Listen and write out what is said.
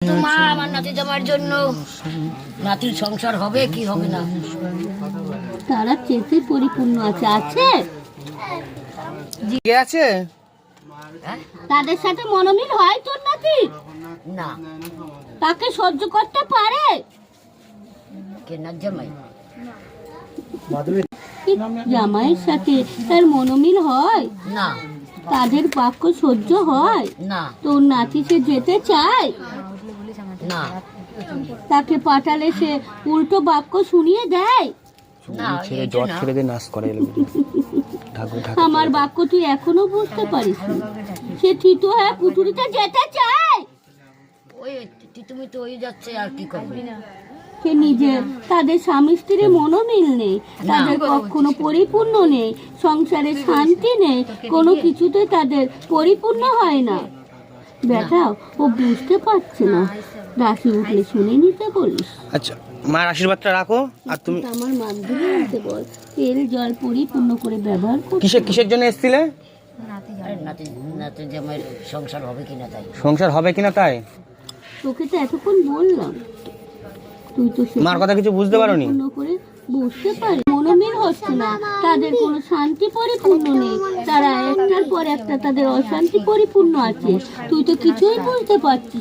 তো মা আমার নাতি জামার জন্য নাতির সংসার হবে কি হবে না তারা চেতে পরিপূর্ণ আছে আছে কে আছে? তাদের সাথে মনোমিল হয় তোর নাতি? না তাকে সহ্য করতে পারে? কেনার জামাই জামাইয়ের সাথে তার মনোমিল হয়? না তাদের বাক্য সহ্য হয়? না তোর নাতি সে যেতে চায়? না তাকে পাঠালে সে উল্টো বাক্য শুনিয়ে দেয়? না ছেড়ে জট ছেড়ে দিয়ে নাচ করে আমার বাক্য তুই এখনো বুঝতে পারিস নি? সে থিতু হয়ে পুটুরিতে যেতে চায়। ওই তুমি তো ওই যাচ্ছে আর কি করবে সে নিজে তাদের স্বামী স্ত্রীর মনোমিল নেই, তাদের কখনো পরিপূর্ণ নেই, সংসারে শান্তি নেই, কোনো কিছুতে তাদের পরিপূর্ণ হয় না। বেটা ও বুঝতে পারছে না, রাশি উঠলে শুনে নিতে বলিস। আচ্ছা মায়ের আশীর্বাদটা রাখো। আর তুমি আমার মাধ্যমে আনতে বল, তেল জল পরিপূর্ণ করে ব্যবহার কর। কিসের জন্য এসেছিলে? আরে নাতি নাতি জামাইয়ের সংসার হবে কিনা তাই সংসার হবে কিনা তাই? তোকে তো এতক্ষণ বললাম, তুই তো মার কথা কিছু বুঝতে পারোনি? পরিপূর্ণ করে বুঝতে পারি মনোমিল হচ্ছে না, তাদের কোনো শান্তি পরিপূর্ণ নেই, তারা একটার পর একটা তাদের অশান্তি পরিপূর্ণ আছে, তুই তো কিছুই বুঝতে পারছিস